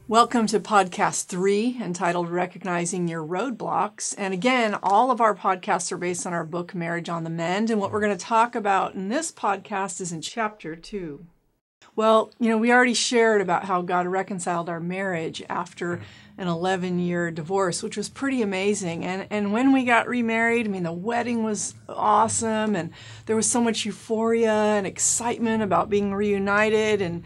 Welcome to podcast 3, entitled Recognizing Your Roadblocks. And again, all of our podcasts are based on our book, Marriage on the Mend. And what we're going to talk about in this podcast is in chapter 2. Well, we already shared about how God reconciled our marriage after an 11-year divorce, which was pretty amazing. And when we got remarried, the wedding was awesome, and there was so much euphoria and excitement about being reunited, and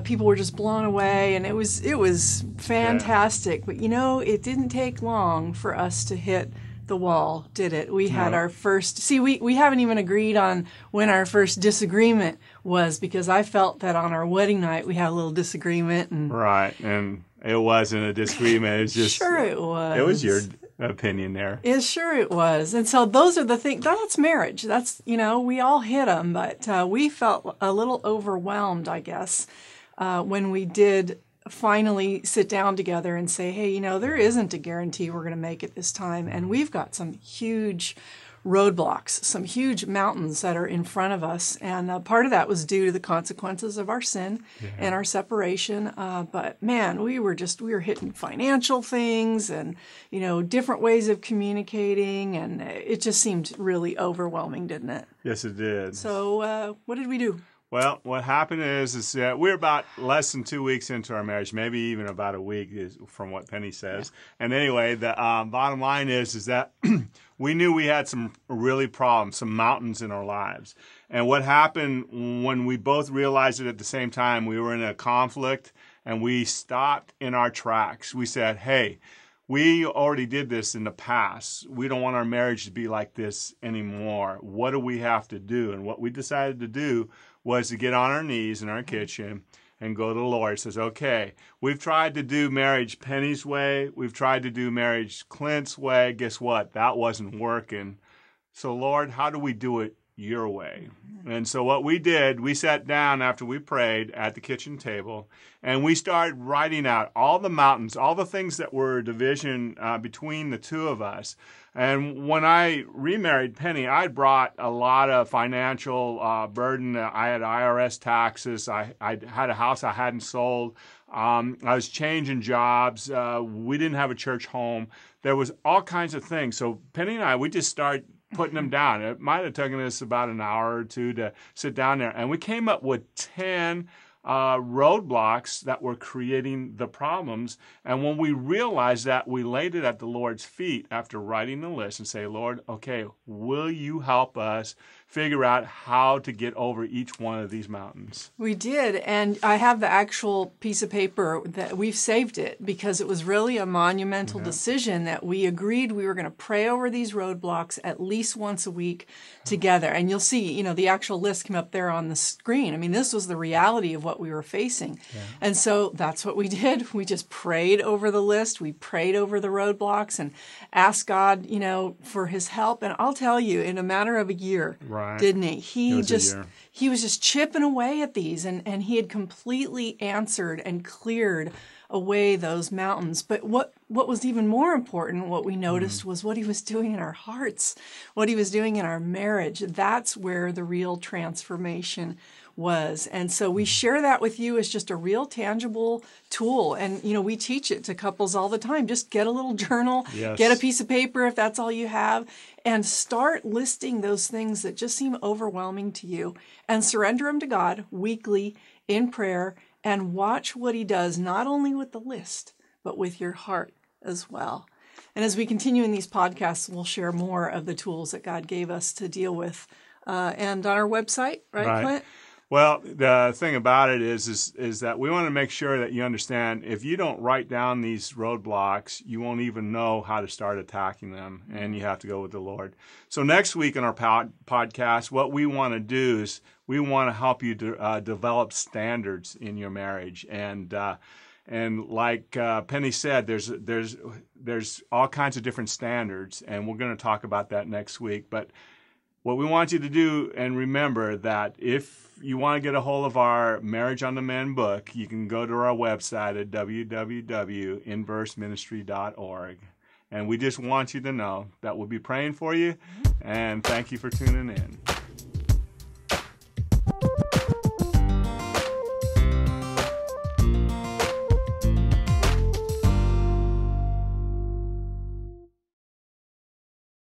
people were just blown away, and it was fantastic. But it didn't take long for us to hit the wall, did it? We had our first, we haven't even agreed on when our first disagreement was, because I felt that on our wedding night we had a little disagreement. Right, and it wasn't a disagreement. It was just... Sure it was. It was your opinion there. Sure it was. And so those are the things, that's marriage. That's, we all hit them, but we felt a little overwhelmed, I guess, when we did finally sit down together and say, hey, there isn't a guarantee we're going to make it this time. And we've got some huge roadblocks, some huge mountains that are in front of us. And part of that was due to the consequences of our sin and our separation. But man, we were hitting financial things and, different ways of communicating. And it just seemed really overwhelming, didn't it? Yes, it did. So what did we do? Well, what happened is that we're about less than 2 weeks into our marriage, maybe even about a week, is from what Penny says. Yeah. And anyway, the bottom line is that we knew we had some really problems, some mountains in our lives. And what happened when we both realized it at the same time, we were in a conflict and we stopped in our tracks. We said, hey, we already did this in the past. We don't want our marriage to be like this anymore. What do we have to do? And what we decided to do was to get on our knees in our kitchen and go to the Lord. It says, okay, we've tried to do marriage Penny's way. We've tried to do marriage Clint's way. Guess what? That wasn't working. So, Lord, how do we do it your way? And so what we did, we sat down after we prayed at the kitchen table, and we started writing out all the mountains, all the things that were a division between the two of us. And when I remarried Penny, I brought a lot of financial burden. I had IRS taxes. I had a house I hadn't sold. I was changing jobs. We didn't have a church home. There was all kinds of things. So Penny and I, we just started putting them down. It might have taken us about an hour or two to sit down there. And we came up with 10 roadblocks that were creating the problems. And when we realized that, we laid it at the Lord's feet after writing the list and say, Lord, okay, will you help us figure out how to get over each one of these mountains? We did, and I have the actual piece of paper that we've saved it, because it was really a monumental decision that we agreed we were going to pray over these roadblocks at least once a week together. And you'll see, the actual list came up there on the screen. this was the reality of what we were facing. Yeah. And so that's what we did. We just prayed over the list. We prayed over the roadblocks and asked God, for his help. And I'll tell you, in a matter of a year, didn't he? He was just chipping away at these, and he had completely answered and cleared away those mountains. But what was even more important, what we noticed, was what he was doing in our hearts, what he was doing in our marriage. That's where the real transformation was. And so we share that with you as just a real tangible tool. And, we teach it to couples all the time. Just get a little journal, get a piece of paper if that's all you have, and start listing those things that just seem overwhelming to you, and surrender them to God weekly in prayer, and watch what he does, not only with the list, but with your heart as well. And as we continue in these podcasts, we'll share more of the tools that God gave us to deal with. And on our website, right, Clint? Well, the thing about it is that we want to make sure that you understand, if you don't write down these roadblocks, you won't even know how to start attacking them, and you have to go with the Lord. So next week in our podcast, what we want to do is we want to help you develop standards in your marriage. And like Penny said, there's all kinds of different standards, and we're going to talk about that next week. But what we want you to do, and remember that if you want to get a hold of our Marriage on the Mend book, you can go to our website at www.inverseministry.org. And we just want you to know that we'll be praying for you, and thank you for tuning in.